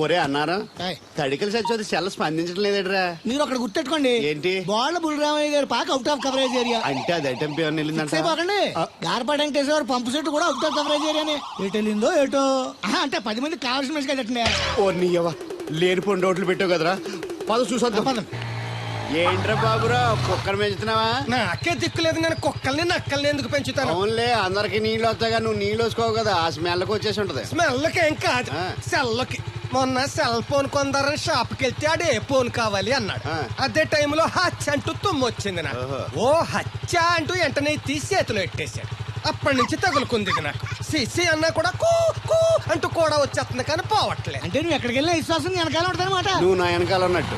ఒరే అన్నారా ఏయ్. తడికలు చచ్చి సెల్ స్పందించడం లేదట్రా. మీరు అక్కడ గుర్తెట్టుకోండి ఏంటి? బాల బుల్రామయ్య గారి పాక అవుట్ ఆఫ్ కవరేజ్ ఏరియా. అంటే అది ఐటమ్ పేరు వెళ్ళిందంట. పోకండి గార్పాడు వెంకటేశ్వర పంపు సెట్ కూడా అవుట్ ఆఫ్ కవరేజ్ ఏరియానే. ఎటు వెళ్ళిందో ఏటో. అంటే 10 మంది కావాల్సిన మనిషి కదండి. ఓ నీయవ్వ లేనిపోని రోడ్లు పెట్టావు కదరా. పద చూసొద్దాం. ఏంట్రా బాబురా కుక్కర్ పెంచుతున్నావా? నాకే దిక్కులేదు, నేను కుక్కల్ని నక్కల్ని ఎందుకు పెంచుతాను? అవునులే అందరికి నీళ్ళు వస్తాగా నువ్వు నీళ్ళు వేసుకోవు కదా, ఆ స్మెల్కి వచ్చేసి ఉంటది. స్మెల్కి ఏం కాదు, సెల్కి. మొన్న సెల్ ఫోన్ కొందరని షాప్కి వెళ్తే ఆడు ఏ ఫోన్ కావాలి అన్నాడు. అదే టైంలో హచ్చ అంటూ తుమ్ము వచ్చింది నాకు. ఓ హచ్చ అంటూ వెంటనే తీసి చేతిలో పెట్టేశాడు. అప్పటి నుంచి తగులుకుంది ఇది నాకు. సిసి అన్నా కూడా కూ కూ అంటూ కూడా వచ్చేస్తుంది కానీ పోవట్లేదు. అంటే నువ్వు ఎక్కడికి వెళ్ళినా విశ్వాసం వెనకాల ఉంటుందన్నమాట. నువ్వు నా వెనకాల ఉన్నట్టు.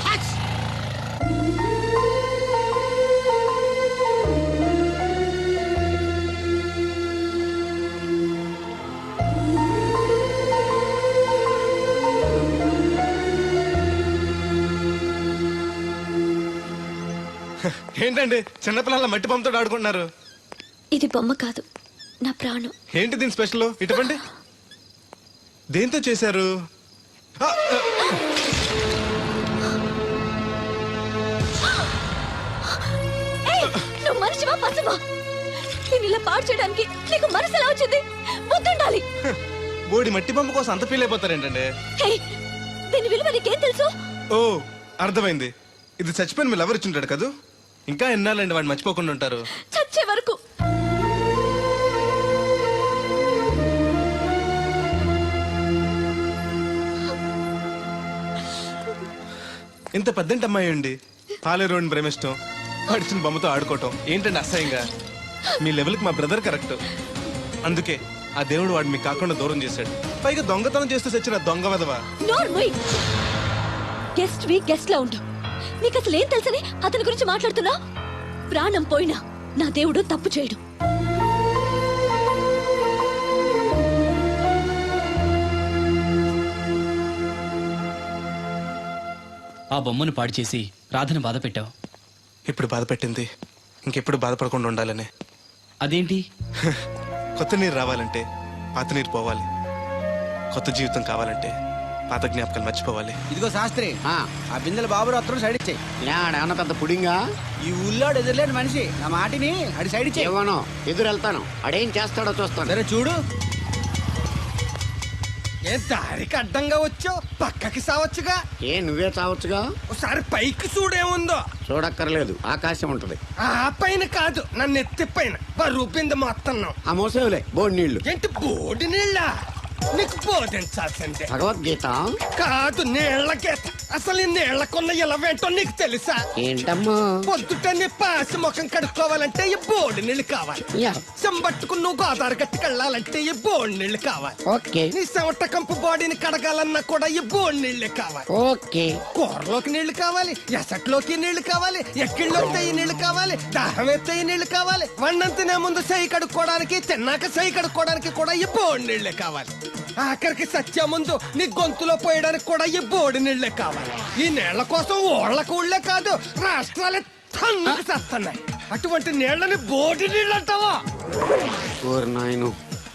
ఏంటండి చిన్నపిల్లల మట్టి బొమ్మతో ఆడుకుంటున్నారు? ఇది బొమ్మ కాదు, నా ప్రాణం. ఏంటి దీని స్పెషల్? ఇటువంటి దేంతో చేశారు? నువ్వు మనిషివా పశువా? నేను ఇలా పాడు చేయడానికి నీకు మనసు ఎలా వచ్చింది? బుద్ధుండాలి. బోడి మట్టి బొమ్మ కోసం అంత ఫీల్ అయిపోతారేంటండి? దీని విలువ నీకేం తెలుసు? ఓ అర్థమైంది. ఇది చచ్చిపోయిన మీరు ఎవరు ఇచ్చుంటాడు కదా. ఇంకా ఎన్నాలండి వాడిని మర్చిపోకుండా ఉంటారు? చచ్చే వరకు. ఇంత పెద్దంటి అమ్మాయి అండి పాలేరోని ప్రేమిష్టం, పడిచిన బొమ్మతో ఆడుకోవటం ఏంటండి అసహ్యంగా? మీ లెవెల్కి మా బ్రదర్ కరెక్ట్. అందుకే ఆ దేవుడు వాడు మీకు కాకుండా దూరం చేశాడు. పైగా దొంగతనం చేస్తూ చచ్చిన దొంగ వదవా. గెస్ట్ వి గెస్ట్ లా ఉండు. నీకు అసలు ఏం తెలుసని అతని గురించి మాట్లాడుతున్నా? ప్రాణం పోయినా నా దేవుడు తప్పు చేయడు. ఆ బొమ్మను పాడు చేసి రాధను బాధ పెట్టావు. ఇప్పుడు బాధ పెట్టింది ఇంకెప్పుడు బాధపడకుండా ఉండాలని. అదేంటి? కొత్త నీరు రావాలంటే పాత నీరు పోవాలి, కొత్త జీవితం కావాలంటే పాత జ్ఞాపకాలు మర్చిపోవాలి. ఇదిగో శాస్త్రి, ఆ బిందెల బాబు అత్తరు సైడ్ ఇచ్చాయి. ఏమన్నా పెద్ద పుడింగా? ఈ ఊళ్ళో ఎదురులేని మనిషి నా మాటిని అడి సైడ్ ఇచ్చాయి. ఏమోనో ఎదురు వెళ్తాను, అడేం చేస్తాడో చూస్తాను. సరే చూడు. ఏ దారికి అడ్డంగా వచ్చావు, పక్కకి సావచ్చుగా. ఏ నువ్వే చావచ్చుగా. ఒకసారి పైకి చూడేముందో. చూడక్కర్లేదు, ఆకాశం ఉంటది. ఆ పైన కాదు, నన్ను ఎత్తి పైన రూపింది మొత్తం. ఆ మోసేవులే బోడి నీళ్లు. ఏంటి బోడి నీళ్ళ? నీకు బోధించాల్సిందే. భగవద్గీత కాదు, నీళ్ల గీత. అసలు ఈ నీళ్లకున్న ఇలవేంటో నీకు తెలుసా? ఏంటమ్మా? పొద్దుట నీ పాసి ముఖం కడుక్కోవాలంటే ఈ బోడి నీళ్లు కావాలి. యా. చెంబట్టుకుని నువ్వు గోదావరి గట్టుకు వెళ్ళాలంటే ఈ బోడి నీళ్లు కావాలి. ఓకే. నీ చెమట కంపు బాడీని కడగాలన్నా కూడా ఈ బోడి నీళ్లే కావాలి. ఓకే. కూరలోకి నీళ్లు కావాలి, ఎసట్లోకి నీళ్లు కావాలి, ఎక్కిళ్ళొస్తే ఈ నీళ్లు కావాలి, దాహం ఎత్తే ఈ నీళ్లు కావాలి. వండం తినే ముందు సై కడుక్కోవడానికి, తిన్నాక సై కడుక్కోవడానికి కూడా ఈ బోడి నీళ్లే కావాలి. ఆఖరికి సత్య ముందు నీ గొంతులో పోయడానికి కూడా ఈ బోడి నీళ్లే కావాలి. ఈ నీళ్ల కోసం ఓళ్లకు ఊళ్ళే కాదు, రాష్ట్రాలే తన్నుకు చేస్తున్నాయి. అటువంటి నీళ్లని బోడి నీళ్ళు అంటావా? నాయను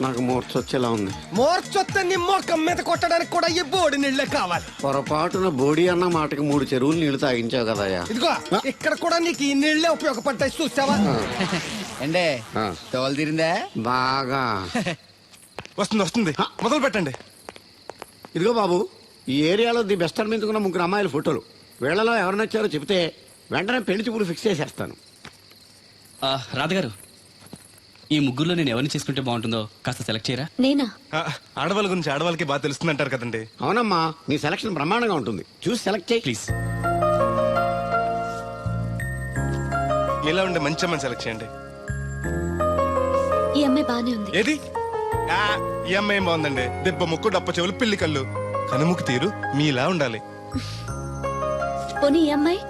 నాకు మూర్చొచ్చేలా ఉంది. మోర్చొత్త నీ మొఖం మీద కొట్టడానికి కూడా ఈ బోడి నీళ్లే కావాలి. పొరపాటున బోడి అన్న మాటకి 3 చెరువులు నీళ్లు తాగించావు కదా. ఇదిగో ఇక్కడ కూడా నీకు ఈ నీళ్లే ఉపయోగపడతాయి, చూసావా? ఏండే తోలు తీరిందా? బాగా వస్తుంది వస్తుంది, మొదలు పెట్టండి. ఇదిగో బాబు, ఈ ఏరియాలో ది బెస్ట్ అనిపించుకున్న 3 అమ్మాయిల ఫోటోలు. వీళ్ళలో ఎవరు నచ్చారో చెప్తే వెంటనే పెళ్లి చూపులు ఫిక్స్ చేసేస్తాను. రాధగారు, ఈ ముగ్గురులో నేను ఎవరిని చేసుకుంటే బాగుంటుందో కాస్త సెలెక్ట్ చేయరా? నేనా? ఆడవాళ్ళ గురించి ఆడవాళ్ళకి బాగా తెలుస్తుంది అంటారు కదండి. అవునమ్మా, నీ సెలక్షన్ బ్రహ్మాండంగా ఉంటుంది. చూసి సెలెక్ట్ చేయి ప్లీజ్. ఇలా ఉండే మంచి అమ్మని సెలెక్ట్ చేయండి. ఈ అమ్మాయి బానే ఉంది. ఏది? ఈ అమ్మాయి ఏం బాగుందండి. దెబ్బ ముక్కు, డప్ప చెవులు, పిల్లి కళ్ళు, కనుముక్కు తీరు మీలా ఉండాలి. పోనీ ఈ అమ్మాయి?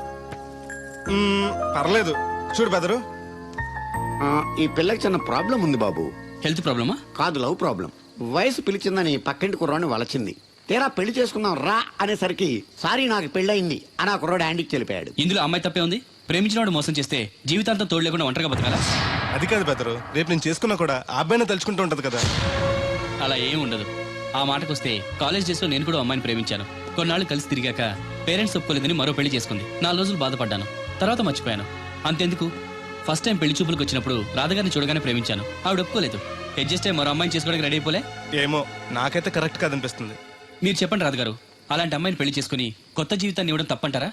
పర్లేదు. చూడు బెదరు, ఈ పిల్లకి చిన్న ప్రాబ్లం ఉంది బాబు. హెల్త్ ప్రాబ్లమా? కాదు, లవ్ ప్రాబ్లం. వయసు పిలిచిందని పక్కింటి కుర్రాన్ని వలచింది. తీరా పెళ్లి చేసుకుందాం రా అనేసరికి సారీ నాకు పెళ్ళయింది అని ఆ కుర్రాడు హ్యాండికి చెలిపాడు. ఇందులో అమ్మాయి తప్పే ఉంది. ప్రేమించినవాడు మోసం చేస్తే జీవితాంతం తోడు లేకుండా ఒంటరిగా బతకాలా? అది కాదు బెదరు, రేపు నేను చేసుకున్నా కూడా ఆ అబ్బాయిని తలుచుకుంటూ ఉంటది కదా. అలా ఏం ఉండదు. ఆ మాటకొస్తే కాలేజ్ డేస్ లో నేను కూడా అమ్మాయిని ప్రేమించాను. కొన్నాళ్ళు కలిసి తిరిగాక పేరెంట్స్ ఒప్పుకోలేదని మరో పెళ్లి చేసుకుంది. 4 రోజులు బాధపడ్డాను, తర్వాత మర్చిపోయాను. అంతెందుకు, ఫస్ట్ టైం పెళ్లి చూపులకు వచ్చినప్పుడు రాధగారిని చూడగానే ప్రేమించాను. ఆవిడ ఒప్పుకోలేదు. అడ్జస్ట్ అయ్యి మరో అమ్మాయిని చేసుకోవడానికి రెడీ అయిపోలే. ఏమో నాకైతే కరెక్ట్ కాదనిపిస్తుంది. మీరు చెప్పండి రాధగారు, అలాంటి అమ్మాయిని పెళ్లి చేసుకుని కొత్త జీవితాన్ని ఇవ్వడం తప్పంటారా?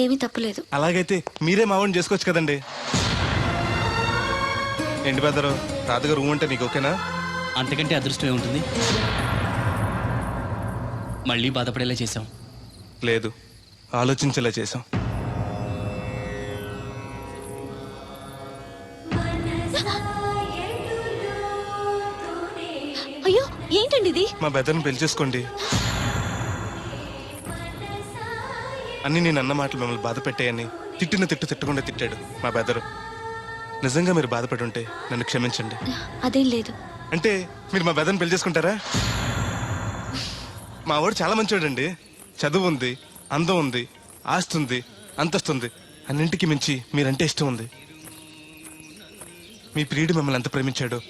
ఏమీ తప్పులేదు. అలాగైతే మీరే మావాడిని చేసుకోవచ్చు కదండి. ఏంటి పెద్దరు, రాధగారు రూమ్ అంటే నీకు ఓకేనా? అంతకంటే అదృష్టం ఏముంటుంది? మళ్ళీ బాధపడేలా చేశాం. లేదు, ఆలోచించేలా చేసాం. అయ్యో ఏంటండి ఇది? మా బెదర్ని పెళ్లి చేసుకోండి. అన్ని నేను అన్న మాటలు మిమ్మల్ని బాధ పెట్టాయని తిట్టిన తిట్టకుండా తిట్టాడు మా బెదరు. నిజంగా మీరు బాధపడి ఉంటే నన్ను క్షమించండి. అదేం లేదు. అంటే మీరు మా బెదర్ని పెళ్లి చేసుకుంటారా? మా వాడు చాలా మంచివాడండి. చదువు ఉంది, అందం ఉంది, ఆస్తి ఉంది, అంతస్తుంది. అన్నింటికి మించి మీరంటే ఇష్టం ఉంది. మీ ప్రియుడు మిమ్మల్ని ఎంత ప్రేమించాడో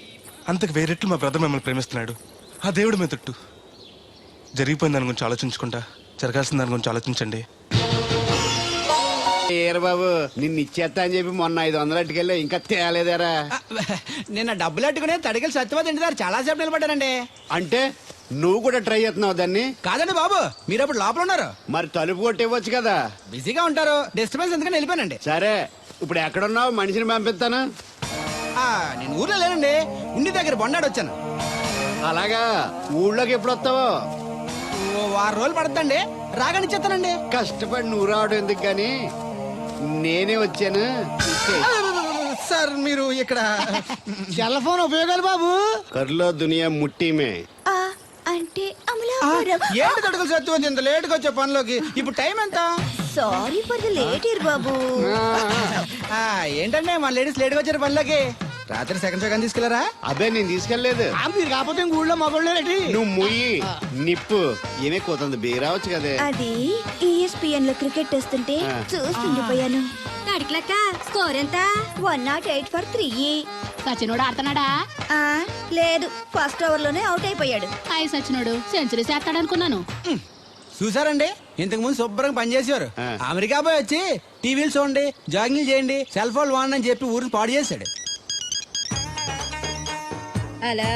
అంతకు వేరెట్లు మా బ్రదర్ మిమ్మల్ని ప్రేమిస్తున్నాడు. ఆ దేవుడు మీ తట్టు. జరిగిపోయిన దాని గురించి ఆలోచించకుండా జరగాల్సిన దాని గురించి ఆలోచించండి. ఏరు బాబు, నిన్ను ఇచ్చేస్తా అని చెప్పి మొన్న 500 అట్టుకెళ్ళి ఇంకా తేలేదారా? నిన్న డబ్బులు అట్టుకునే తడికెళ్ళి సత్యవతి ఇంటి దగ్గర చాలా సేపు నిలబడ్డానండి. అంటే నువ్వు కూడా ట్రై చేస్తున్నావు దాన్ని? కాదండి బాబు, మీరు అప్పుడు లోపల ఉన్నారు. మరి తలుపు కొట్టివ్వచ్చు కదా. బిజీగా ఉంటారు, డిస్టర్బెన్స్ ఎందుకని వెళ్ళిపోయానండి. సరే, ఇప్పుడు ఎక్కడున్నావు? మనిషిని పంపిస్తాను. నేను ఊర్లో లేనండి, ఉండి దగ్గర బొండాడు వచ్చాను. అలాగా, ఊళ్ళోకి ఎప్పుడు వస్తావో? ఓ 6 రోజులు పడుతుందండి, రాగానే ఇచ్చేస్తానండి. కష్టపడి నువ్వు రావడం ఎందుకు కానీ నేనే వచ్చాను. సార్ మీరు ఇక్కడ సెల్ ఫోన్ ఉపయోగాలు బాబు. కర్లో దునియా ముట్టిమే. అంటే ఏంటి తడుకులు సత్యవతి ఇంత లేటుగా వచ్చే పనిలోకి? ఇప్పుడు టైం ఎంత? సారీ ఫర్ ది లేట్ ఇయర్ బాబు. ఏంటంటే మా లేడీస్ లేట్గా వచ్చారు పనిలోకి. రాత్రి సెకండ్ సెకండ్ తీసుకెళ్లారా? అదే నేను తీసుకెళ్లేదు. మీరు కాకపోతే ఇంక ఊళ్ళో మగోళ్ళేటి. నువ్వు ముయ్యి నిప్పు. ఏమే కోతుంది, బీరావచ్చు కదే. అది ESPN లో క్రికెట్ టెస్తుంటే చూస్తుండిపోయాను. కడిక్లక్క స్కోర్ ఎంత? 108 for 3. సచినోడు ఆడుతున్నాడా? లేదు, ఫస్ట్ ఓవర్ లోనే అవుట్ అయిపోయాడు. హాయ్ సచినోడు సెంచరీ చేస్తాడనుకున్నాను. చూసారండి, ఇంతకు ముందు శుభ్రంగా పనిచేసేవారు. అమెరికా పోయి వచ్చి టీవీలు చూడండి, జాగింగ్ చేయండి, సెల్ ఫోన్ వాడండి అని చెప్పి ఊరిని పాడు చేశాడు. అలా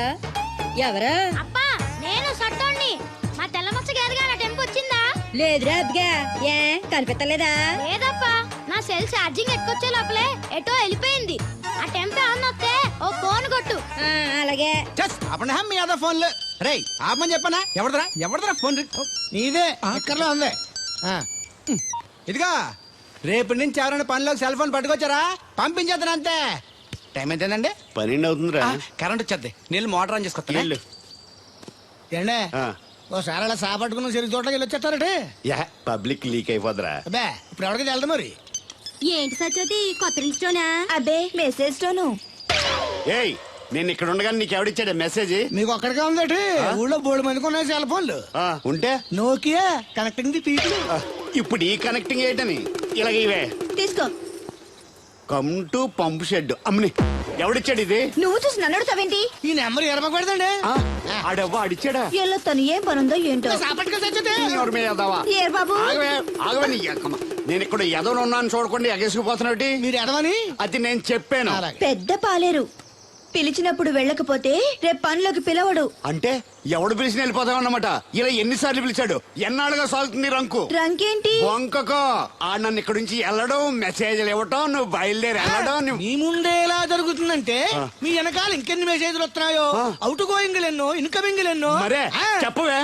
ఎవరా? అప్పా నేను సట్టోణ్ణి. మా తెల్లమచ్చ గారిగా నా టెంపు వచ్చిందా? లేదురా అబ్బగా, ఏ కనిపెట్టలేదా? లేదప్పా, నా సెల్ ఛార్జింగ్ ఎక్కొచ్చే లోపలే ఎటో వెళ్ళిపోయింది. ఆ టెంపు అన్నొస్తే ఓ ఫోన్ కొట్టు. అలాగే. అప్పుడు మీ అదో ఫోన్లు రేయ్ ఆపమని చెప్పనా? ఎవరిదరా ఫోన్? నీదే ఎక్కర్లో ఉంది. ఇదిగా రేపటి నుంచి ఎవరైనా పనిలోకి సెల్ ఫోన్ పట్టుకొచ్చారా పంపించేద్దాను అంతే. టైం ఎంతేనండి? 12 అవుతుందిరా. కరెంట్ వచ్చేద్ది, నీళ్ళు మోటార్ ఆన్ చేసుకొస్తా. వెళ్ళు. ఏండే ఆ. ఓసారి అలా సాపట్టుకున్న సరి చోట్లకి వెళ్ళి వచ్చేస్తారటి. యా, పబ్లిక్ లీక్ అయిపోద్రా. అబ్బే ఇప్పుడు ఎవరికి వెళ్దాం మరి. ఏంటి సత్యవతి కొత్త రింగ్స్టోనా? అబ్బే మెసేజ్ తోను. ఏయ్, నేను ఇక్కడ ఉండగానే నీకు ఎవడిచ్చాడు మెసేజ్? మీకు ఒక్కడికే ఉందటి. ఊళ్ళో 3 మందికి ఉన్నాయి సెల్ ఫోన్లు. ఉంటే నోకియా కనెక్టింగ్ ది పీపుల్. ఇప్పుడు ఈ కనెక్టింగ్ ఏంటని ఇలాగ ఇవే. తీసుకో. Come to pump shed. అమ్మని ఎవడిచ్చాడు ఇది? నువ్వు చూసి నన్ను అడుగుతావేంటి? ఈ నెంబర్ ఎరమకూడదండి. ఆడవ్వ అడిచాడా? ఎల్లో తను ఏం పనుందో ఏంటో. సాపట్టుకు తెచ్చితే ఎవరి మీద ఎదవా? ఏ బాబు? ఆగవే నీ ఎక్కమ్మ. నేను ఇక్కడ ఎదవను ఉన్నాను చూడకుండా ఎగేసుకుపోతున్నాడు. మీరు ఎడవని అది నేను చెప్పాను. పెద్ద పాలేరు. పిలిచినప్పుడు వెళ్ళకపోతే రేపు పనిలోకి పిలవడు. అంటే ఎవడు పిలిచిన వెళ్ళిపోతావు అన్నమాట. ఇలా ఎన్నిసార్లు పిలిచాడు? ఎన్నాళ్ళుగా సాగుతుంది రంకు. రంకేంటి? వంకకో. ఆ నన్ను ఇక్కడ నుంచి వెళ్ళడం, మెసేజ్లు ఇవ్వటం, నువ్వు బయలుదేరి వెళ్ళడం. మీ ముందే ఎలా జరుగుతుందంటే మీ వెనకాల ఇంకెన్ని మెసేజ్లు వస్తున్నాయో. అవుట్ గోయింగ్ ఎన్నో, ఇన్కమింగ్ ఎన్నో. మరే చెప్పవే.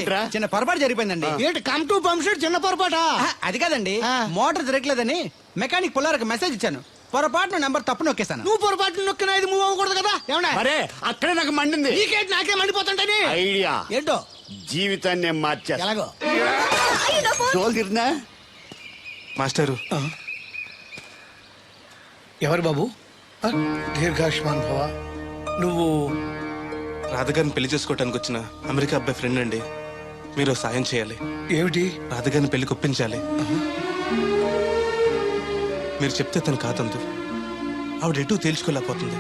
ఏంట్రా? చిన్న పొరపాటు జరిగిపోయిందండి. ఏంటి కమ్ టు పంప్ షెడ్ చిన్న పొరపాట? అది కాదండి, మోటార్ తిరగలేదని మెకానిక్ పుల్లారకు మెసేజ్ ఇచ్చాను. పొరపాటున నెంబర్ తప్పు నొక్కేశాను. నువ్వు పొరపాటు నొక్కినా ఇది మూవ్ అవ్వకూడదు కదా. ఏమన్నా మరే అక్కడే నాకు మండింది. నీకేంటి నాకే మండిపోతుంటని ఐడియా ఏంటో జీవితాన్ని మార్చేస్తా. ఎలాగో జోలు తిరిగినా మాస్టరు, ఎవరు బాబు? దీర్ఘాయుష్మాన్ భవ. నువ్వు రాధగారిని పెళ్లి చేసుకోవటానికి వచ్చిన అమెరికా అబ్బాయి ఫ్రెండ్ అండి. మీరు సాయం చేయాలి. ఏమిటి? రాధగారిని పెళ్లికి ఒప్పించాలి. మీరు చెప్తే తను కాదందు. ఆవిడ ఎటూ తేల్చుకోలేకపోతుంది.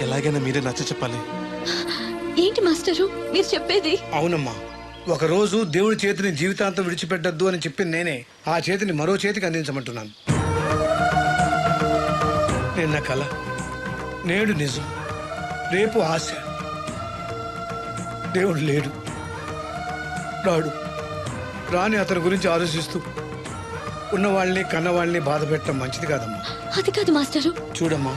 ఎలాగైనా మీరే నచ్చ చెప్పాలి. ఏంటి మాస్టరు మీరు చెప్పేది? అవునమ్మా, ఒకరోజు దేవుడి చేతిని జీవితాంతం విడిచిపెట్టద్దు అని చెప్పింది నేనే. ఆ చేతిని మరో చేతికి అందించమంటున్నాను. నిన్న కల, నేడు నిజం, రేపు ఆశ. దేవుడు లేడు, రాడు. రాని అతని గురించి ఆలోచిస్తూ ఉన్నవాళ్ళని కన్నవాళ్ళని బాధ పెట్టడం మంచిది కాదమ్మా. అది కాదు మాస్టరు. చూడమ్మా,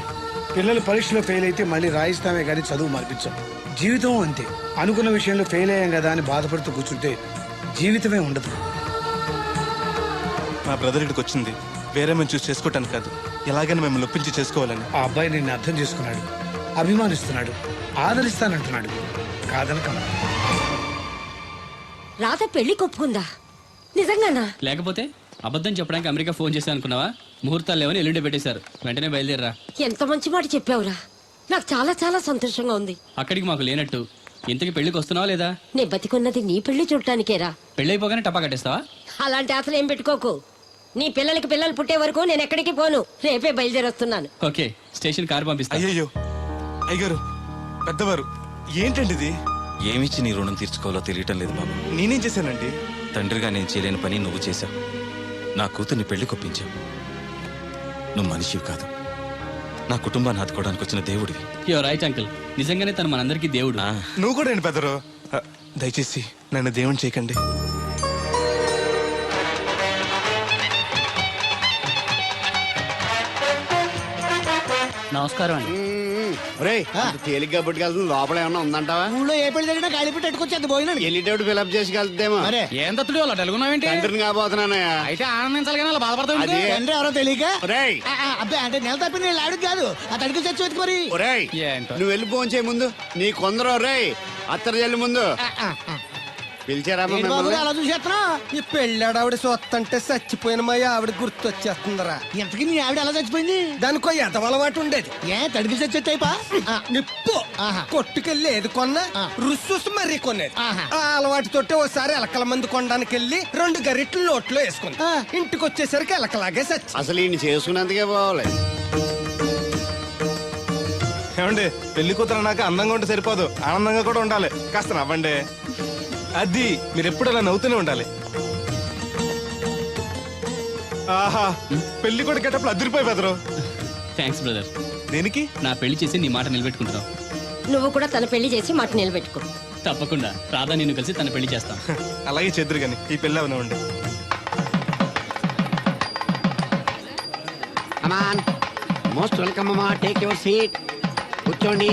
పిల్లలు పరీక్షలో ఫెయిల్ అయితే మళ్ళీ రాయిస్తామే కానీ చదువు మార్పించాం. జీవితం అంతే. అనుకున్న విషయంలో ఫెయిల్ అయ్యాం కదా అని బాధపడుతూ కూర్చుంటే జీవితమే ఉండదు. మా బ్రదర్ ఇక్కడికి వచ్చింది వేరే మేము చూసి చేసుకోవటానికి కాదు, ఎలాగైనా మిమ్మల్ని ఒప్పించి చేసుకోవాలని. ఆ అబ్బాయి నిన్ను అర్థం చేసుకున్నాడు, అభిమానిస్తున్నాడు, ఆదరిస్తానంటున్నాడు. కాదనకమ్మా. రాత పెళ్లి కొప్పుకుందా? నిజంగానా? లేకపోతే అబద్ధం చెప్పడానికి అమెరికా ఫోన్ చేశాను అనుకున్నావా? ముహూర్తాలు లేవని ఎల్లుండి పెట్టేశారు. వెంటనే బయలుదేరరా. ఎంత మంచి మాట చెప్పావురా. నాకు చాలా చాలా సంతోషంగా ఉంది. అక్కడికి మాకు లేనట్టు ఇంతకి పెళ్లికి వస్తున్నావా లేదా? నే బతికున్నది నీ పెళ్లి చూడటానికేరా. పెళ్ళైపోగానే టపా కట్టేస్తావా? అలాంటి ఆశలు ఏం పెట్టుకోకు. నీ పిల్లలకి పిల్లలు పుట్టే వరకు నేను ఎక్కడికి పోను. రేపే బయలుదేరొస్తున్నాను. ఓకే, స్టేషన్ కారు పంపిస్తా. అయ్యయ్యో అయ్యగారు, పెద్దవారు, ఏంటండి ఇది? ఏమిచ్చి నీ రుణం తీర్చుకోవాలో తెలియటం లేదు బాబు. నేనేం చేశానండి? తండ్రిగా నేను చేయలేని పని నువ్వు చేశావు. నా కూతుర్ని పెళ్లి కొప్పించావు. నువ్వు మనిషివి కాదు, నా కుటుంబాన్ని ఆదుకోవడానికి వచ్చిన దేవుడివి. యో రైట్ అంకుల్, నిజంగానే తను మనందరికీ దేవుడు. నువ్వు కూడా ఏంటి పెద్దరు? దయచేసి నన్ను దేవుని చేయకండి. నమస్కారం అండి. తేలిగ్గా పుట్టుకెళ్తుంది, లోపల ఏమన్నా ఉందంటావా? ఊళ్ళో ఏ పెళ్లి జరిగినా కాళీ పెట్టి ఎట్టుకొచ్చేది భోజనం. వెళ్ళేటప్పుడు ఫిలప్ చేసి వెళ్తేమో. మరే ఏం తత్తుడు అలా తెలుగున్నావేంటి? తండ్రిని కాబోతున్నానయ్యా. అయితే ఆనందించాలి కానీ అలా బాధపడతావు. అది తండ్రి ఎవరో తెలియక. ఒరేయ్, అబ్బాయి అంటే నెల తప్పింది వీళ్ళు ఆడికి కాదు. ఆ తడికి చచ్చి వెతుకు మరి. ఒరేయ్, ఏంటో. నువ్వు వెళ్ళి ఫోన్ చేయ ముందు. నీ కొందరు రేయ్ అత్తరు చెల్లి ముందు పిలిచారా ఏంటి బాబు అలా చూసేస్తున్నా? ఈ పెళ్ళాడావిడ సొత్తంటే చచ్చిపోయిన మా ఆవిడ గుర్తొచ్చేస్తుందిరా. ఎంతకి మీ ఆవిడ ఎలా చచ్చిపోయింది? దానికో ఎదవలవాటు ఉండేది. ఏ తడికి చచ్చి టైపా? నిప్పు ఆహా. కొట్టుకెళ్ళి ఏది కొన్నా రుస్సుస్ మరీ కొనేది. ఆహా. ఆ అలవాటు తోటే ఓసారి ఎలకల మందు కొనడానికి వెళ్ళి 2 గరిట్లు నోట్లో వేసుకుంది. ఇంటికి వచ్చేసరికి ఎలకలాగే చచ్చి. అసలు ఈయన చేసుకున్నందుకే పోవాలి. ఏమండి, పెళ్లి కూతురు నాకు అందంగా ఉంటే సరిపోదు, ఆనందంగా కూడా ఉండాలి. కాస్త నవ్వండి. అది మీరు ఎప్పుడు అలా నవ్వుతూనే ఉండాలి. ఆహా, పెళ్లి కూడా గెటప్పుడు అదిరిపోయి బెదరు. Thanks brother. దేనికి? నా పెళ్లి చేసి నీ మాట నిలబెట్టుకుంటున్నావు. నువ్వు కూడా తన పెళ్లి చేసి మాట నిలబెట్టుకో. తప్పకుండా రాధా నిన్ను కలిసి తన పెళ్లి చేస్తాం. అలాగే చెద్దరు గాని ఈ పెళ్లి అవనివ్వండి. అమాన్, మోస్ట్ వెల్కమ్ అమ్మా. టేక్ యువర్ సీట్, కూర్చోండి.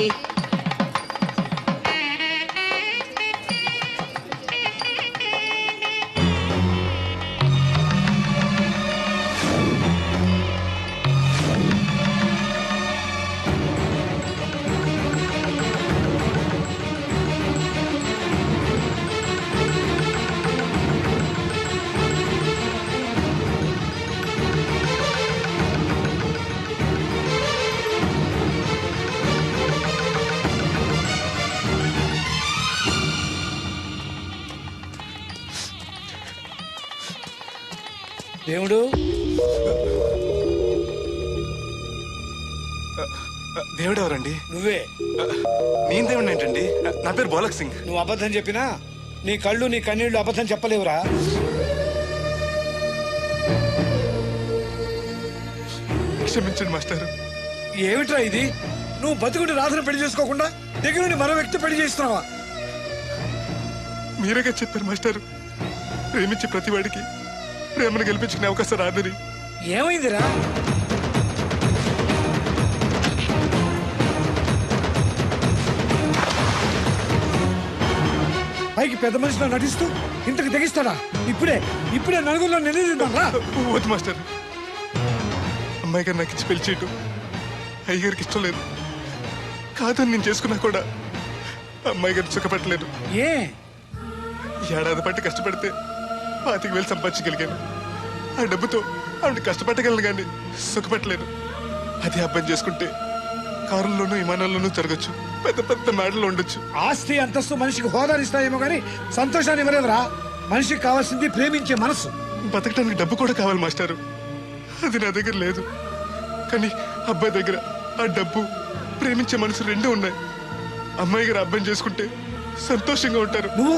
దేవుడు, దేవుడు ఎవరండి? నువ్వే. నేను దేవుడు ఏంటండి? నా పేరు బోలక్ సింగ్. నువ్వు అబద్ధం చెప్పినా నీ కళ్ళు నీ కన్నీళ్లు అబద్ధం చెప్పలేవురా. క్షమించండి మాస్టర్. ఏమిట్రా ఇది? నువ్వు బతుకుంటే రాధను పెళ్లి చేసుకోకుండా దగ్గర నుండి మరో వ్యక్తి పెళ్లి చేస్తున్నావా? మీరేగా చెప్పారు మాస్టర్, ప్రేమించే ప్రతివాడికి ప్రేమను గెలిపించుకునే అవకాశం రాదని. ఏమైందిరా? పైకి పెద్ద మనిషిలో నటిస్తూ ఇంతకు తెగిస్తాడా? ఇప్పుడే నలుగురిలో నిలదీద్దాంరా. వద్దు మాస్టర్, అమ్మాయి గారు నాకు ఇచ్చి పెళ్లి చేయటం అయ్యగారికి ఇష్టం లేదు. కాదని నేను చేసుకున్నా కూడా అమ్మాయి గారిని సుఖపెట్టలేదు. ఏ ఏడాది పట్టి కష్టపడితే 25,000 సంపాదించగలిగాను. ఆ డబ్బుతో ఆవిడ కష్టపట్టగలను కానీ సుఖపెట్టలేను. అదే అబ్బాయి చేసుకుంటే కారుల్లోనూ విమానాల్లోనూ జరగచ్చు, పెద్ద పెద్ద మేడల్లో ఉండొచ్చు. ఆస్తి అంతస్తు మనిషికి హోదానిస్తాయేమో కానీ సంతోషాన్ని ఇవ్వలేదురా. మనిషికి కావాల్సింది ప్రేమించే మనసు. బతకడానికి డబ్బు కూడా కావాలి మాస్టారు, అది నా దగ్గర లేదు. కానీ అబ్బాయి దగ్గర ఆ డబ్బు, ప్రేమించే మనసు రెండూ ఉన్నాయి. అమ్మాయి గారు అబ్బాయిని చేసుకుంటే సంతోషంగా ఉంటారు. నువ్వు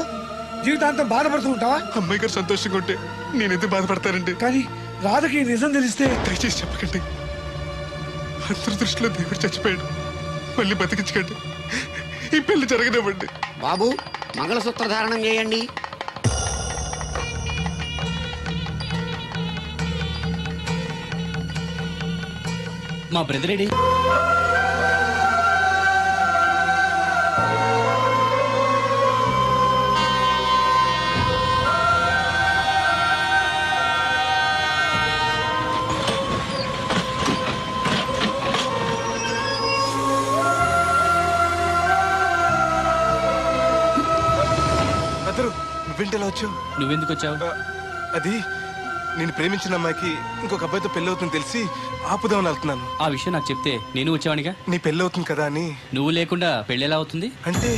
జీవితాంతం బాధపడుతూ ఉంటావా? అమ్మాయి గారు సంతోషంగా ఉంటే నేనెందుకు బాధపడతానండి? కానీ రాధకి ఈ నిజం తెలిస్తే దయచేసి చెప్పకండి. అందరి దృష్టిలో దేవుడు చచ్చిపోయాడు. మళ్ళీ బతికించకండి. ఈ పెళ్లి జరగనివ్వండి. బాబు మంగళసూత్ర ధారణం చేయండి. మా బ్రదర్ ఏడి? అదరు నువ్వేంటి వచ్చావు? నువ్వెందుకు వచ్చావు? అది నేను ప్రేమించిన అమ్మాయికి ఇంకొక అబ్బాయితో పెళ్లి అవుతుందని తెలిసి ఆపుదామని వెళ్తున్నాను. ఆ విషయం నాకు చెప్తే నేను వచ్చావనిగా. నీ పెళ్లి అవుతుంది కదా అని. నువ్వు లేకుండా పెళ్లి ఎలా అవుతుంది? అంటే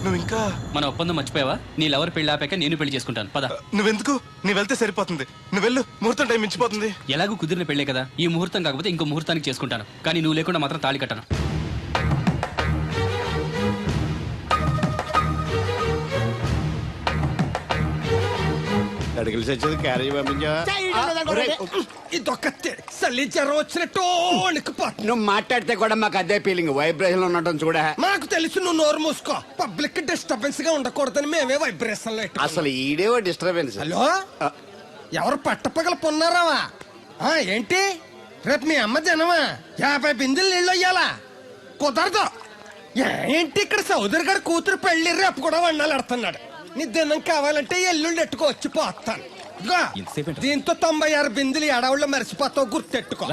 నువ్వు ఇంకా మన ఒప్పందం మర్చిపోయావా? నీ లవర్ పెళ్లి ఆపాక నేను పెళ్లి చేసుకుంటాను. పద. నువ్వెందుకు? నీ వెళ్తే సరిపోతుంది. నువ్వు వెళ్ళు, ముహూర్తం టైం మించిపోతుంది. ఎలాగూ కుదిరిన పెళ్లే కదా, ఈ ముహూర్తం కాకపోతే ఇంకో ముహూర్తానికి చేసుకుంటాను. కానీ నువ్వు లేకుండా మాత్రం తాళి కట్టను. అడిగిలి చచ్చేది క్యారేజ్ పంపించావా? ఇదొక సల్లించారు వచ్చినట్టు నువ్వు మాట్లాడితే కూడా మాకు అదే ఫీలింగ్, వైబ్రేషన్ ఉండటం చూడ. మాకు తెలుసు, నువ్వు నోరు మూసుకో. పబ్లిక్ డిస్టర్బెన్స్ గా ఉండకూడదని మేమే వైబ్రేషన్ లో అసలు ఈడేవో డిస్టర్బెన్స్. హలో, ఎవరు పట్టపగల పొన్నారావా? ఏంటి రేపు మీ అమ్మ జనమా 50 బిందెలు నీళ్ళు అయ్యాలా? కుదరదు. ఏంటి ఇక్కడ సోదరి గారు కూతురు పెళ్లి రేపు కూడా వండాలి ఆడుతున్నాడు. నీ దినం కావాలంటే ఎల్లుండి ఎట్టుకో వచ్చి పోతాను. దీంతో 96 బిందెలు ఎడవుల్లో మరిచిపోతావు, గుర్తెట్టుకో.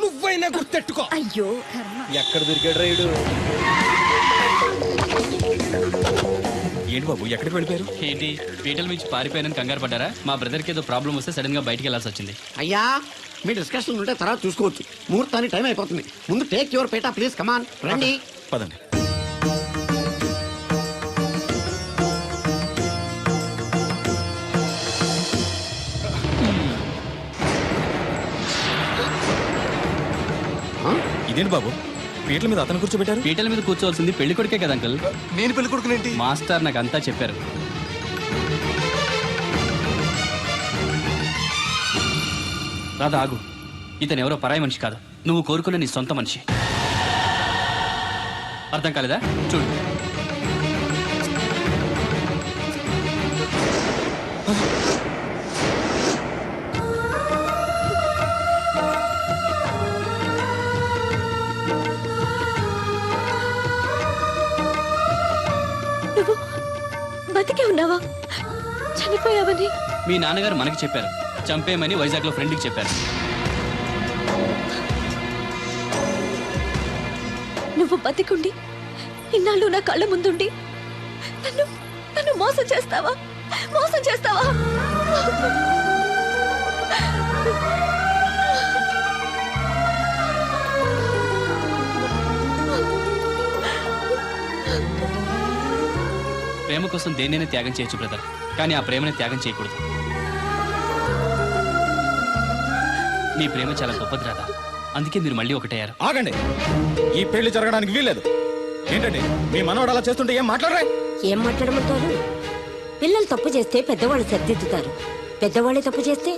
నువ్వైనా గుర్తెట్టుకో. అయ్యో ఎక్కడ దొరికాడు రైడు? ఏంటి బాబు, ఎక్కడికి వెళ్ళిపోయారు? ఏంటి పీటల నుంచి పారిపోయానని కంగారు పడ్డారా? మా బ్రదర్కి ఏదో ప్రాబ్లం వస్తే సడన్ గా బయటికి వెళ్ళాల్సి వచ్చింది. అయ్యా మీ డిస్కషన్ ఉంటే తర్వాత చూసుకోవచ్చు. ముహూర్తానికి టైం అయిపోతుంది. ముందు టేక్ యువర్ పేటా ప్లీజ్. కమాన్ రండి. పదండి. ఇదేంటి బాబు, పీటల మీద అతను కూర్చోబెట్టారు? పీటల మీద కూర్చోవాల్సింది పెళ్లి కొడుకే కదా అంకుల్. నేను పెళ్లి కొడుకునేంటి? మాస్టర్ నాకు అంతా చెప్పారు. రాధా ఆగు, ఇతను ఎవరో పరాయి మనిషి కాదు, నువ్వు కోరుకున్న నీ సొంత మనిషి. అర్థం కాలేదా? చూడు. నువ్వు బతికే ఉన్నావా? చనిపోయావని మీ నాన్నగారు మనకి చెప్పారు, చంపేయమని వైజాగ్ లో ఫ్రెండ్కి చెప్పారు. నువ్వు బతికుండి ఇన్నాళ్ళు నా కళ్ళ ముందుండి నన్ను నన్ను మోసం చేస్తావా? మోసం చేస్తావా? ప్రేమ కోసం దేన్నైనా త్యాగం చేయొచ్చు బ్రదర్, కానీ ఆ ప్రేమని త్యాగం చేయకూడదు. నీ ప్రేమ చాలా గొప్పది రాదా, అందుకే మీరు మళ్ళీ ఒకటయ్యారు. ఆగండి, ఈ పెళ్లి జరగడానికి వీల్లేదు. ఏంటండి మీ మనవడు అలా చేస్తుంటే ఏం మాట్లాడరా? ఏం మాట్లాడమంటారు? పిల్లలు తప్పు చేస్తే పెద్దవాళ్ళు సర్దిద్దుతారు, పెద్దవాళ్ళే తప్పు చేస్తే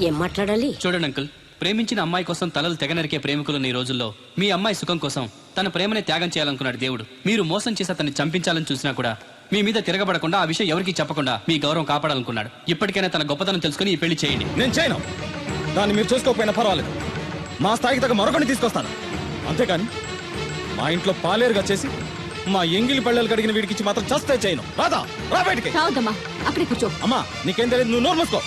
ఏం మాట్లాడాలి? చూడండి అంకుల్, ప్రేమించిన అమ్మాయి కోసం తలలు తెగనరికే ప్రేమికులున్న ఈ రోజుల్లో మీ అమ్మాయి సుఖం కోసం తన ప్రేమనే త్యాగం చేయాలనుకున్నాడు దేవుడు. మీరు మోసం చేసి అతన్ని చంపించాలని చూసినా కూడా మీ మీద తిరగబడకుండా ఆ విషయం ఎవరికి చెప్పకుండా మీ గౌరవం కాపాడాలనుకున్నాడు. ఇప్పటికైనా తన గొప్పతనం తెలుసుకుని ఈ పెళ్లి చేయండి. నేను చేయను. దాన్ని మీరు చూసుకోకపోయినా పర్వాలేదు, మా స్థాయికి తగ్గ మరొకటి తీసుకొస్తాను. అంతేకాని మా ఇంట్లో పాలేరుగా చేసి మా ఎంగిలి పళ్ళలు కడిగిన వీడికి మాత్రం చస్తే చేయను. రాదా, రా బయటికి. రావద్దమ్మా, అక్కడే కూర్చో. అమ్మా నీకేం తెలియదు, నువ్వు నోరు మూసుకో.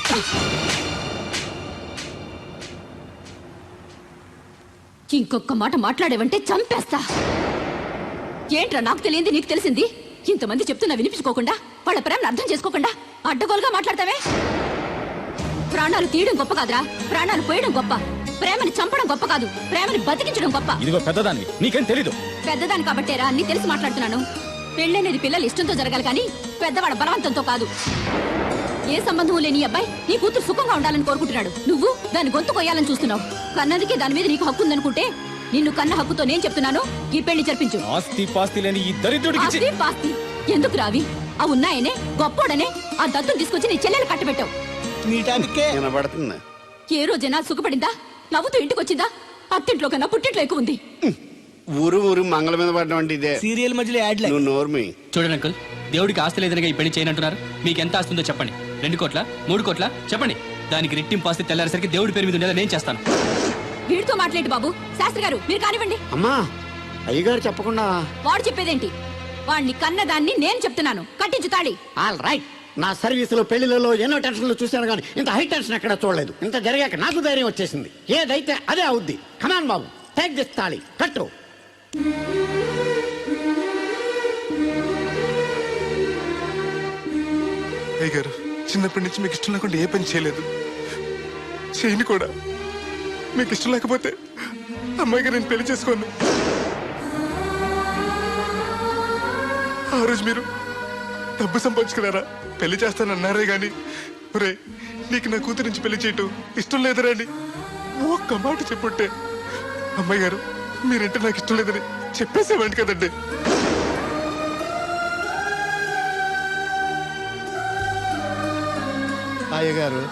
ఇంకొక మాట మాట్లాడేవంటే చంపేస్తా. ఏంట్రా నాకు తెలియంది నీకు తెలిసింది? ఇంతమంది చెప్తున్నా వినిపించుకోకుండా, వాళ్ళ ప్రేమను అర్థం చేసుకోకుండా అడ్డగోలుగా మాట్లాడతావే. ప్రాణాలు తీయడం గొప్ప కాదురా, ప్రాణాలు పోయడం గొప్ప. ప్రేమని చంపడం గొప్ప కాదు, ప్రేమని బతికించడం గొప్ప. ఇదిగో పెద్దదాన్ని, నీకేం తెలీదు. పెద్దదాని కాబట్టేరా అన్ని తెలిసి మాట్లాడుతున్నాను. పెళ్ళనేది పిల్లలు ఇష్టంతో జరగాలి కానీ పెద్దవాడ బలవంతంతో కాదు. ఏ సంబంధం లేని అబ్బాయి నీ కూతురు సుఖంగా ఉండాలని కోరుకుంటున్నాడు. నువ్వు దాని గొంతు కొయ్యాలని చూస్తున్నావు. కన్నదికే దాని మీద నీకు హక్కు ఉందనుకుంటే నిన్ను కన్న హక్కుతో నేను చెప్తున్నాను, ఈ పెళ్లి జరిపించు. ఆస్తి పాస్తి లేని ఈ దరిద్రుడికి ఆస్తి పాస్తి ఎందుకు రావి? ఆ ఉన్నాయనే గొప్పోడనే ఆ దత్తుని తీసుకొచ్చి నీ చెల్లెలు కట్టబెట్టావు. నీ టైంకే వినబడుతుంది. ఏ రోజైనా సుఖపడిందా? నవ్వుతూ ఇంటికి వచ్చిందా? అత్తింట్లో కన్నా పుట్టింట్లో ఎక్కువ ఉంది. ఊరు ఊరు మంగళ మీద పడడం అంటే ఇదే. సీరియల్ మధ్యలో యాడ్లే. నువ్వు నోర్మి. చూడండి అంకుల్, దేవుడికి ఆస్తి లేదనగా ఈ పెళ్లి చేయనంటున్నారు. మీకు ఎంత ఆస్తుందో చెప్పండి. 2 కోట్ల 3 కోట్ల చెప్పండి. దానికి రెట్టింపు ఆస్తి తెల్లారేసరికి దేవుడి పేరు మీద ఉండేలా నేను చేస్తాను. వీడితో మాట్లాడి బాబు. శాస్త్రి గారు మీరు కానివ్వండి. అమ్మా, అయ్యగారు చెప్పకుండా. వాడు చెప్పేదేంటి? వాడిని కన్నదాన్ని నేను చెప్తున్నాను. కట్టించు తాళి. All right. నా సర్వీసులో పెళ్లిలలో ఎన్నో టెన్షన్లు చూశాను కానీ ఇంత హై టెన్షన్ ఎక్కడ చూడలేదు. ఇంత జరిగాక నాకు ధైర్యం వచ్చేసింది. ఏదైతే అదే అవుద్ది. కమాన్ బాబు, టేక్ దిస్ తాళి, కట్టు. అయ్యగారు, చిన్నప్పటి నుంచి మీకు ఇష్టం లేకుండా ఏ పని చేయలేదు, చేయని కూడా. మీకు ఇష్టం లేకపోతే అమ్మాయి గారు నేను పెళ్లి చేసుకోను. ఆ రోజు మీరు డబ్బు సంపాదించుకున్నారా, పెళ్లి చేస్తానన్నారే గాని ఒరే నీకు నా కూతురు నుంచి పెళ్లి చేయటం ఇష్టం లేదరా అని ఒక్క మాట చెప్పుంటే అమ్మాయి గారు మీరంటే నాకు ఇష్టం లేదని చెప్పేసేవాడి కదండి. అయ్యగారు,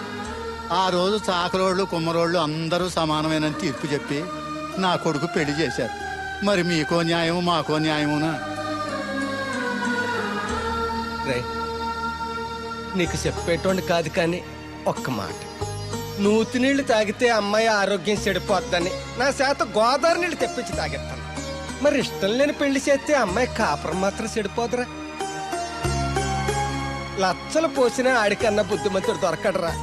ఆ రోజు చాకరోళ్ళు కుమ్మరోళ్ళు అందరూ సమానమైన తీర్పు చెప్పి నా కొడుకు పెళ్లి చేశారు. మరి మీకో న్యాయము మాకో న్యాయమునా? రే, నీకు చెప్పేటోండి కాదు కానీ ఒక్క మాట. నూతి నీళ్లు తాగితే అమ్మాయి ఆరోగ్యం చెడిపోద్దని నా చేత గోదావరి నీళ్లు తెప్పించి తాగెత్తాను. మరి ఇష్టం లేని పెళ్లి చేస్తే అమ్మాయి కాపురం మాత్రం చెడిపోదురా. లచ్చలు పోసినా ఆడికన్నా బుద్ధిమంతుడు దొరకడరా.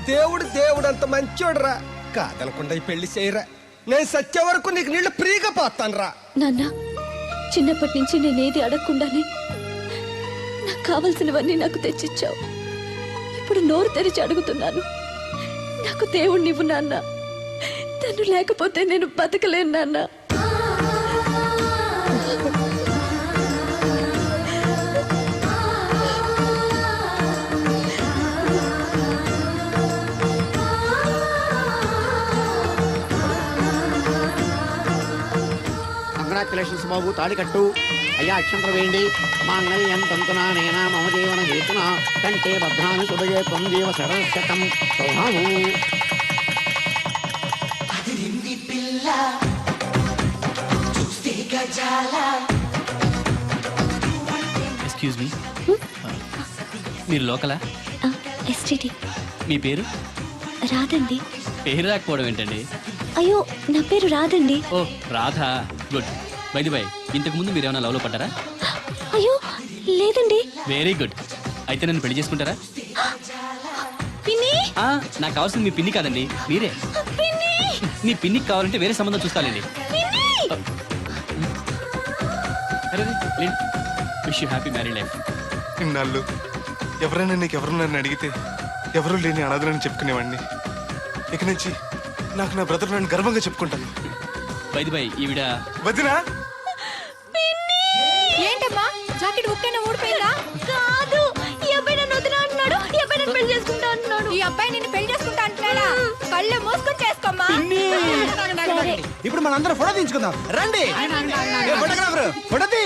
దేవుడు అంత మంచోడురా. కాదనకుండా ఈ పెళ్లి చేయరా. నేను సచ్చే వరకు నీకు నీళ్లు ఫ్రీగా పోతాను రా. నాన్న, చిన్నప్పటి నుంచి నేనేది అడగకుండానే నాకు కావలసినవన్నీ నాకు తెచ్చిచ్చావు. ఇప్పుడు నోరు తెరిచి అడుగుతున్నాను. నాకు దేవుణ్ణి ఇవ్వు నాన్న. తను లేకపోతే నేను బతకలేను నాన్న. కంగ్రాచులేషన్స్ బాబు, తాళి కట్టు. అయ్యా అక్షంతలు వేయండి. మాంగళ్యం తంతునానేనా మమ జీవన హేతున కంటే భద్రాన్ని శుభయే పొందేవ సరస్యతం సౌభాము. ఎక్స్క్యూజ్ మీ, మీరు లోకలా? ఎస్టీడీ. మీ పేరు? రాదండి. పేరు రాకపోవడం ఏంటండి? అయ్యో, నా పేరు రాదండి. ఓ Radha, good. By the by, ఇంతకు ముందు మీరు ఏమైనా లవ్లో పడ్డారా? అయ్యో లేదండి. Very good. అయితే నన్ను పెళ్లి చేసుకుంటారా? పిన్ని, నాకు కావాల్సింది మీ పిన్ని కాదండి, మీరే. పిన్ని, మీ పిన్నికి కావాలంటే వేరే సంబంధం చూస్తానండి. Wish you happy married life. ఇన్నాళ్ళు ఎవరైనా నీకు ఎవరున్నారని అడిగితే ఎవరు లేని అనాథలని చెప్పుకునేవాడిని. ఇక నుంచి నాకు నా బ్రదర్ నన్ను గర్వంగా చెప్పుకుంటాను. బై ది బై, ఈవిడ వదినా. ఏంటమ్మా జాకెట్ ఉక్కైనా ఊడిపోయిందా? కాదు, ఈ అబ్బాయి నన్ను వదినా అంటున్నాడు. ఈ అబ్బాయి నన్ను పెళ్లి చేసుకుంటా అంటున్నాడు. ఈ అబ్బాయి నిన్ను పెళ్లి చేసుకుంటా అంటున్నాడా? కళ్ళు మూసుకొని చేసుకోమ్మా. ఇప్పుడు మనందరం ఫోటో తీసుకుందాం రండి. ఫోటోగ్రాఫర్ ఫోటో తీ.